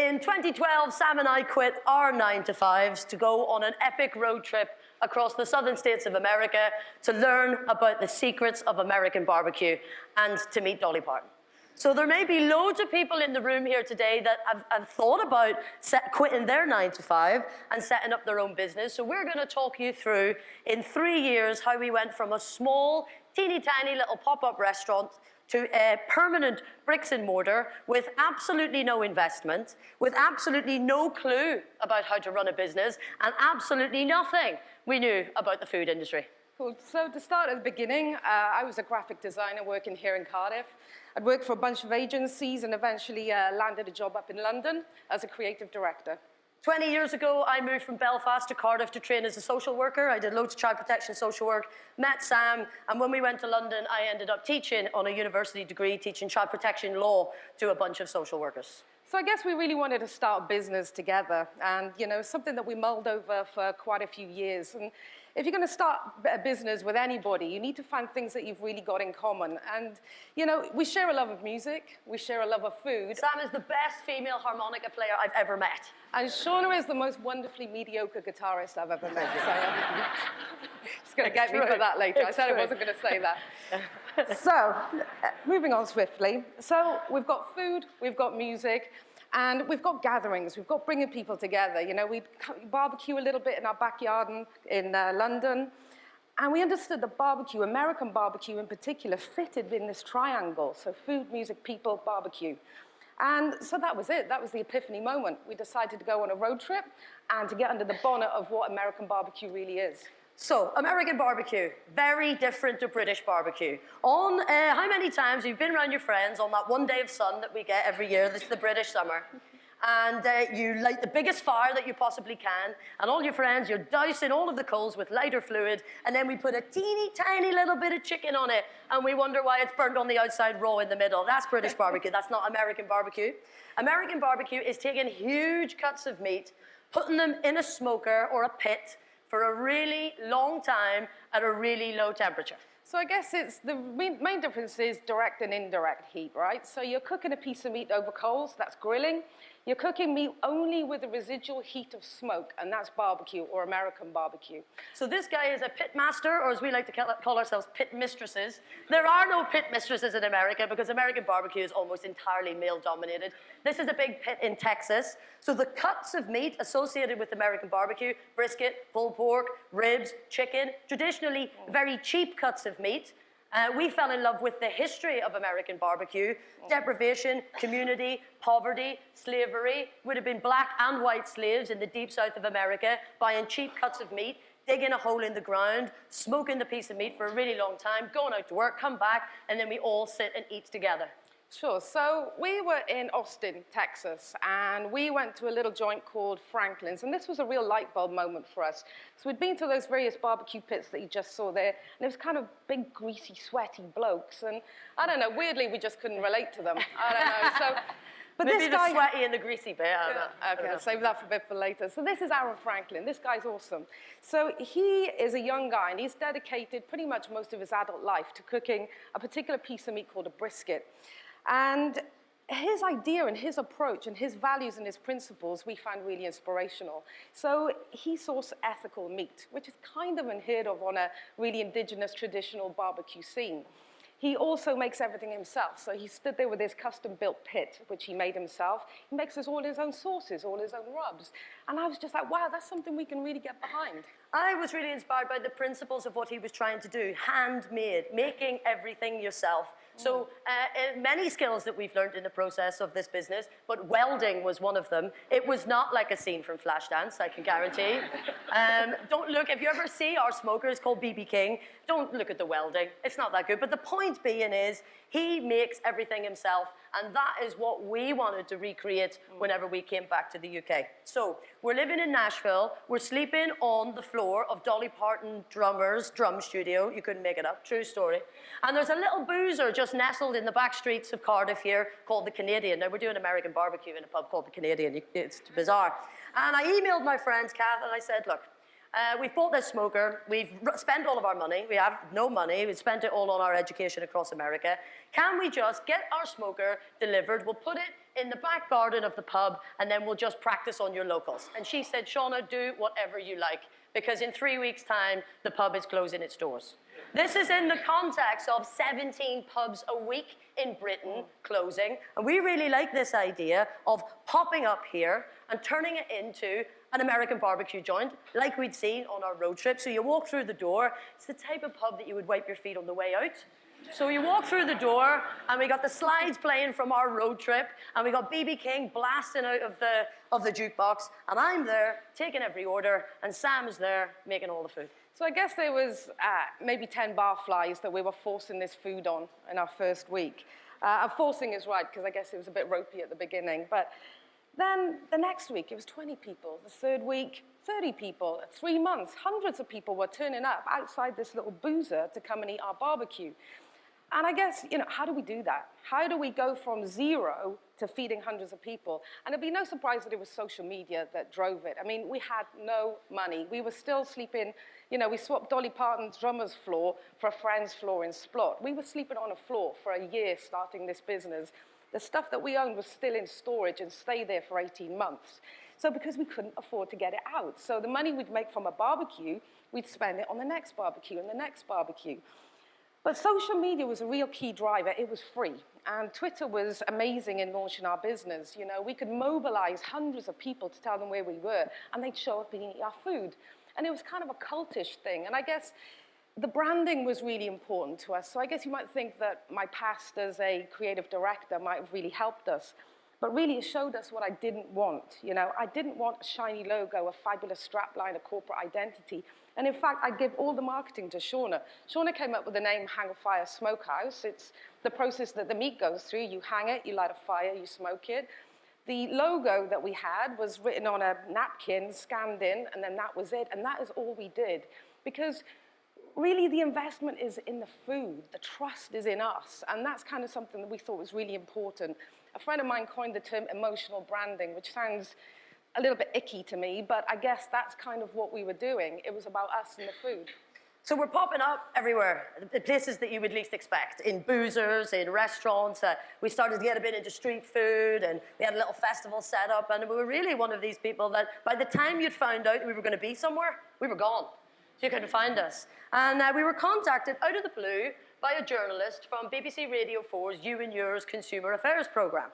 In 2012, Sam and I quit our 9-to-5s to go on an epic road trip across the southern states of America to learn about the secrets of American barbecue and to meet Dolly Parton. So there may be loads of people in the room here today that have thought about quitting their 9-to-5 and setting up their own business. So we're going to talk you through, in 3 years, how we went from a small, teeny tiny little pop-up restaurant to a permanent bricks and mortar with absolutely no investment, with absolutely no clue about how to run a business, and absolutely nothing we knew about the food industry. Cool. So to start at the beginning, I was a graphic designer working here in Cardiff. I'd worked for a bunch of agencies and eventually landed a job up in London as a creative director. 20 years ago, I moved from Belfast to Cardiff to train as a social worker. I did loads of child protection social work, met Sam, and when we went to London, I ended up teaching on a university degree, teaching child protection law to a bunch of social workers. So I guess we really wanted to start a business together, and something that we mulled over for quite a few years. And if you're going to start a business with anybody, you need to find things that you've really got in common. And, we share a love of music, we share a love of food. Sam is the best female harmonica player I've ever met. And Shauna is the most wonderfully mediocre guitarist I've ever met. So she's going to get me for that later. I said I wasn't going to say that. So, moving on swiftly. So we've got food, we've got music, and we've got gatherings. We've got bringing people together. We barbecue a little bit in our backyard in London. And we understood that barbecue, American barbecue in particular, fitted in this triangle. So food, music, people, barbecue. And so that was it. That was the epiphany moment. We decided to go on a road trip and to get under the bonnet of what American barbecue really is. So, American barbecue, very different to British barbecue. On how many times you've been around your friends on that one day of sun that we get every year, that's the British summer, and you light the biggest fire that you possibly can, and all your friends, you're dousing all of the coals with lighter fluid, and then we put a teeny tiny little bit of chicken on it, and we wonder why it's burnt on the outside raw in the middle. That's British barbecue, that's not American barbecue. American barbecue is taking huge cuts of meat, putting them in a smoker or a pit for a really long time at a really low temperature. So I guess the main difference is direct and indirect heat, right? So you're cooking a piece of meat over coals, that's grilling. You're cooking meat only with the residual heat of smoke, and that's barbecue or American barbecue. So this guy is a pit master, or as we like to call ourselves, pit mistresses. There are no pit mistresses in America because American barbecue is almost entirely male-dominated. This is a big pit in Texas. So the cuts of meat associated with American barbecue, brisket, pulled pork, ribs, chicken, traditionally very cheap cuts of meat. We fell in love with the history of American barbecue, deprivation, community, poverty, slavery. Would have been black and white slaves in the deep south of America buying cheap cuts of meat, digging a hole in the ground, smoking the piece of meat for a really long time, going out to work, come back, and then we all sit and eat together. Sure. So we were in Austin, Texas, and we went to a little joint called Franklin's, and this was a real light bulb moment for us. So we'd been to those various barbecue pits that you just saw there, and it was kind of big, greasy, sweaty blokes, and I don't know, weirdly, we just couldn't relate to them. I don't know. So, but maybe this guy, the sweaty and the greasy bit. Okay, I'll save that for a bit for later. So this is Aaron Franklin. This guy's awesome. So he is a young guy, and he's dedicated pretty much most of his adult life to cooking a particular piece of meat called a brisket. And his idea and his approach and his values and his principles we found really inspirational. So he sourced ethical meat, which is kind of unheard of on a really indigenous traditional barbecue scene. He also makes everything himself. So he stood there with his custom-built pit, which he made himself. He makes all his own sauces, all his own rubs. And I was just like, wow, that's something we can really get behind. I was really inspired by the principles of what he was trying to do, handmade, making everything yourself. So many skills that we've learned in the process of this business, but welding was one of them. It was not like a scene from Flashdance, I can guarantee. Don't look, if you ever see our smoker, it's called BB King, don't look at the welding. It's not that good. But the point being is, he makes everything himself, and that is what we wanted to recreate whenever we came back to the UK. So we're living in Nashville. We're sleeping on the floor of Dolly Parton drummer's drum studio. You couldn't make it up, true story. And there's a little boozer just nestled in the back streets of Cardiff here called the Canadian. Now, we're doing American barbecue in a pub called the Canadian. It's bizarre. And I emailed my friends, Kath, and I said, look, We've bought this smoker. We've spent all of our money. We have no money. We've spent it all on our education across America. Can we just get our smoker delivered? We'll put it in the back garden of the pub, and then we'll just practice on your locals. And she said, Shauna, do whatever you like, because in 3 weeks' time, the pub is closing its doors. This is in the context of 17 pubs a week in Britain closing. And we really like this idea of popping up here and turning it into an American barbecue joint, like we'd seen on our road trip. So you walk through the door. It's the type of pub that you would wipe your feet on the way out. So you walk through the door, and we got the slides playing from our road trip, and we got BB King blasting out of the jukebox, and I'm there taking every order, and Sam is there making all the food. So I guess there was maybe 10 barflies that we were forcing this food on in our first week. Forcing is right, because I guess it was a bit ropey at the beginning. But then the next week, it was 20 people. The third week, 30 people. 3 months, hundreds of people were turning up outside this little boozer to come and eat our barbecue. And I guess, how do we do that? How do we go from zero to feeding hundreds of people? And it'd be no surprise that it was social media that drove it. I mean, we had no money. We were still sleeping, we swapped Dolly Parton's drummer's floor for a friend's floor in Splot. We were sleeping on a floor for a year starting this business. The stuff that we owned was still in storage and stayed there for 18 months. So because we couldn't afford to get it out. So the money we'd make from a barbecue, we'd spend it on the next barbecue and the next barbecue. But social media was a real key driver. It was free. And Twitter was amazing in launching our business. We could mobilize hundreds of people to tell them where we were, and they'd show up and eat our food. And it was kind of a cultish thing. And I guess the branding was really important to us. So I guess you might think that my past as a creative director might have really helped us. But really, it showed us what I didn't want. I didn't want a shiny logo, a fabulous strapline, a corporate identity. And in fact, I give all the marketing to Shauna. Shauna came up with the name Hang a Fire Smokehouse. It's the process that the meat goes through. You hang it, you light a fire, you smoke it. The logo that we had was written on a napkin, scanned in, and then that was it. And that is all we did. Because really, the investment is in the food. The trust is in us. And that's kind of something that we thought was really important. A friend of mine coined the term emotional branding, which sounds a little bit icky to me, but I guess that's kind of what we were doing. It was about us and the food. So we're popping up everywhere, the places that you would least expect, in boozers, in restaurants. We started to get a bit into street food, and we had a little festival set up, and we were really one of these people that by the time you'd found out we were going to be somewhere, we were gone. So you couldn't find us. And we were contacted out of the blue by a journalist from BBC Radio 4's You and Yours Consumer Affairs programme.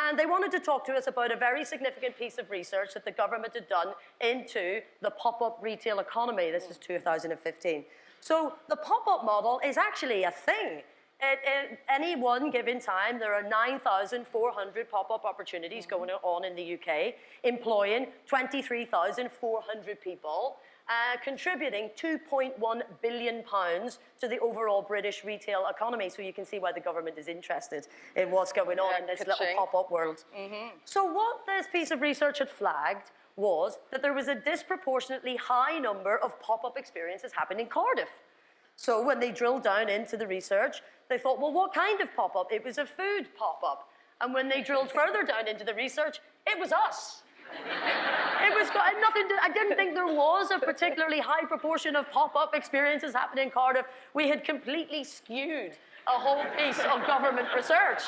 And they wanted to talk to us about a very significant piece of research that the government had done into the pop-up retail economy. This is 2015. So the pop-up model is actually a thing. At any one given time, there are 9,400 pop-up opportunities going on in the UK, employing 23,400 people, contributing £2.1 billion to the overall British retail economy. So you can see why the government is interested in what's going on in this little pop-up world. So what this piece of research had flagged was that there was a disproportionately high number of pop-up experiences happening in Cardiff. So when they drilled down into the research, they thought, well, what kind of pop-up? It was a food pop-up. And when they drilled further down into the research, it was us. It was nothing to, I didn't think there was a particularly high proportion of pop-up experiences happening in Cardiff. We had completely skewed a whole piece of government research.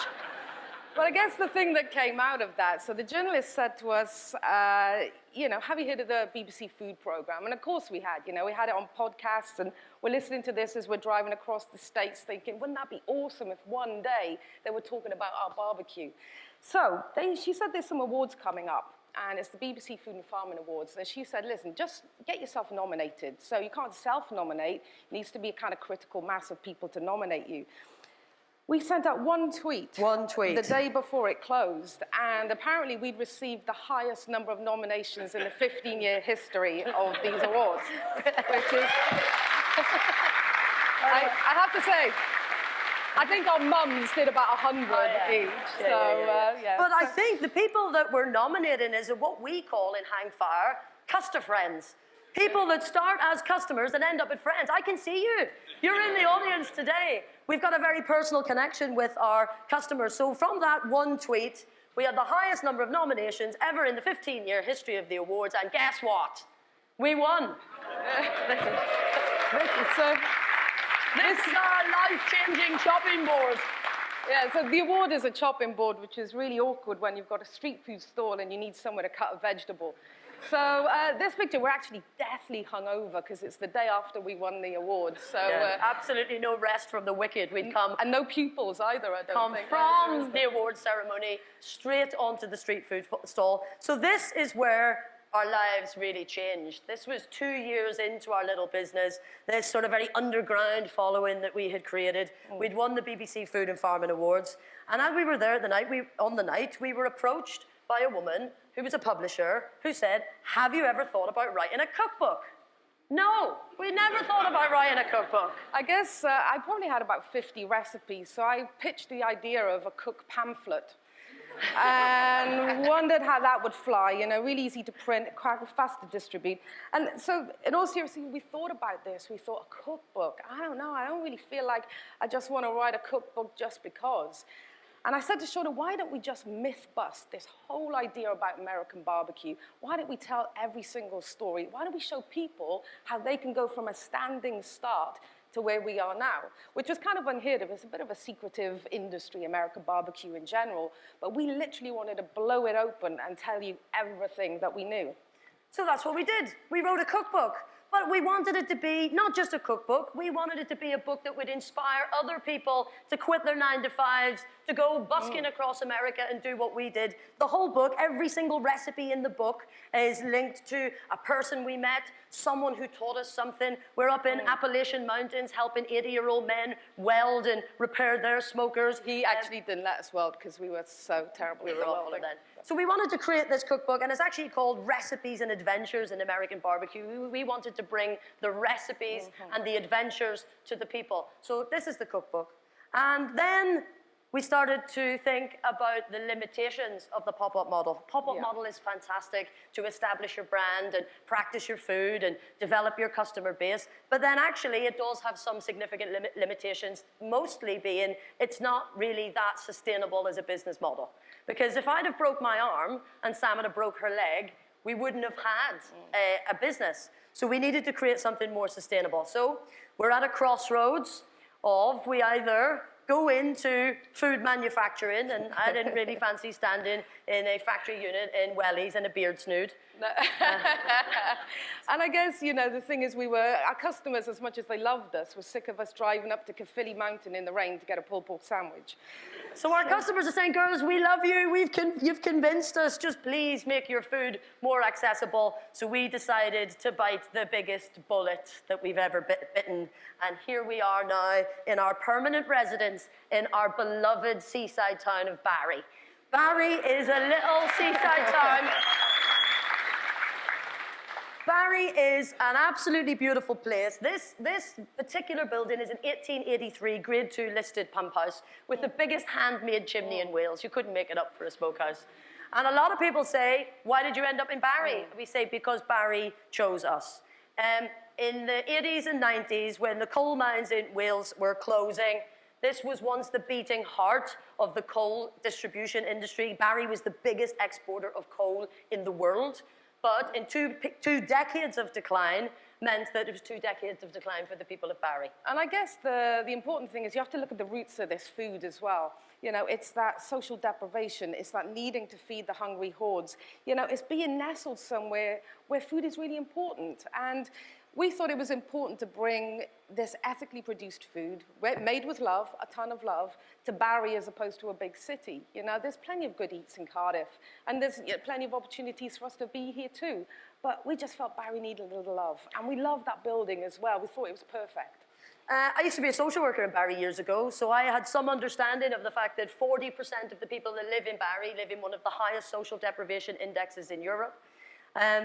Well, I guess the thing that came out of that, so the journalist said to us, have you heard of the BBC Food Programme? And of course we had, we had it on podcasts, and we're listening to this as we're driving across the States thinking, wouldn't that be awesome if one day they were talking about our barbecue? So she said there's some awards coming up, and it's the BBC Food and Farming Awards. And she said, listen, just get yourself nominated. So you can't self-nominate. It needs to be a kind of critical mass of people to nominate you. We sent out one tweet. One tweet. The day before it closed. And apparently we'd received the highest number of nominations in the 15-year history of these awards, which is, I have to say, I think our mums did about 100 each. But I think the people that we're nominating is what we call in Hang Fire, customer friends. People that start as customers and end up as friends. I can see you. You're in the audience today. We've got a very personal connection with our customers. So from that one tweet, we had the highest number of nominations ever in the 15-year history of the awards. And guess what? We won. This is our life-changing chopping board. Yeah, so the award is a chopping board, which is really awkward when you've got a street food stall and you need somewhere to cut a vegetable. So this picture, we're actually deathly hungover because it's the day after we won the award. So absolutely no rest from the wicked. We'd come and no pupils either. I don't think. From the award ceremony straight onto the street food stall. So this is where our lives really changed. This was 2 years into our little business, this sort of very underground following that we had created. We'd won the BBC Food and Farming Awards, and as we were there on the night, we were approached by a woman who was a publisher who said, "Have you ever thought about writing a cookbook?" No, we never thought about writing a cookbook. I guess I probably had about 50 recipes, so I pitched the idea of a cook pamphlet. And wondered how that would fly, really easy to print, fast to distribute. And so, in all seriousness, we thought about this. We thought, a cookbook? I don't know. I don't really feel like I just want to write a cookbook just because. And I said to Shauna, why don't we just myth bust this whole idea about American barbecue? Why don't we tell every single story? Why don't we show people how they can go from a standing start to where we are now, which was kind of unheard of. It's a bit of a secretive industry, American barbecue in general, but we literally wanted to blow it open and tell you everything that we knew. So that's what we did. We wrote a cookbook, but we wanted it to be not just a cookbook, we wanted it to be a book that would inspire other people to quit their 9-to-5s, to go busking across America and do what we did. The whole book, every single recipe in the book is linked to a person we met, someone who taught us something. We're up in Appalachian Mountains helping 80-year-old men weld and repair their smokers. He actually didn't let us weld because we were so terrible. We were awful then. So we wanted to create this cookbook, and it's actually called Recipes and Adventures in American Barbecue. We wanted to bring the recipes and the adventures to the people. So this is the cookbook. And then we started to think about the limitations of the pop-up model. Pop-up model is fantastic to establish your brand and practice your food and develop your customer base. But then actually it does have some significant limitations, mostly being it's not really that sustainable as a business model. Because if I'd have broke my arm and Sam had broke her leg, we wouldn't have had a business. So we needed to create something more sustainable. So we're at a crossroads of we either go into food manufacturing, and I didn't really fancy standing in a factory unit in wellies and a beard snood. And I guess, the thing is our customers, as much as they loved us, were sick of us driving up to Caerphilly Mountain in the rain to get a pulled pork sandwich. So our customers are saying, girls, we love you. You've convinced us. Just please make your food more accessible. So we decided to bite the biggest bullet that we've ever bitten. And here we are now in our permanent residence in our beloved seaside town of Barry. Barry is a little seaside town. Barry is an absolutely beautiful place. This particular building is an 1883 Grade 2 listed pump house with the biggest handmade chimney in Wales. You couldn't make it up for a smokehouse. And a lot of people say, why did you end up in Barry? We say, because Barry chose us. In the 80s and 90s, when the coal mines in Wales were closing, this was once the beating heart of the coal distribution industry. Barry was the biggest exporter of coal in the world. But in two decades of decline meant that it was 2 decades of decline for the people of Barry. And I guess the important thing is you have to look at the roots of this food as well. It's that social deprivation. It's that needing to feed the hungry hordes. It's being nestled somewhere where food is really important. And we thought it was important to bring this ethically produced food, made with love, a ton of love, to Barry as opposed to a big city. There's plenty of good eats in Cardiff, and there's plenty of opportunities for us to be here too. But we just felt Barry needed a little love, and we loved that building as well. We thought it was perfect. I used to be a social worker in Barry years ago, so I had some understanding of the fact that 40% of the people that live in Barry live in one of the highest social deprivation indexes in Europe.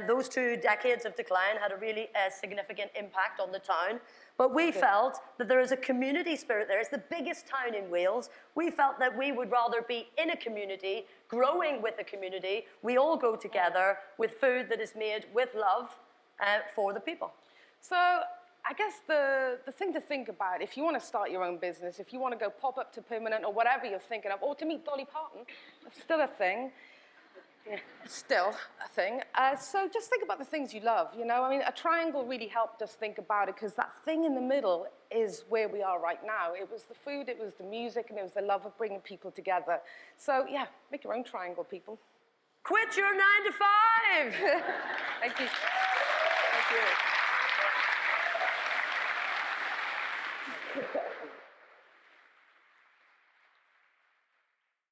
Those 2 decades of decline had a really significant impact on the town. But we felt that there is a community spirit there. It's the biggest town in Wales. We felt that we would rather be in a community, growing with a community. We all go together with food that is made with love for the people. So I guess the thing to think about, if you want to start your own business, if you want to go pop up to permanent or whatever you're thinking of, or to meet Dolly Parton, that's still a thing. still a thing. So just think about the things you love, you know? I mean, a triangle really helped us think about it because that thing in the middle is where we are right now. It was the food, it was the music, and it was the love of bringing people together. So yeah, make your own triangle, people. Quit your 9 to 5! Thank you. Thank you.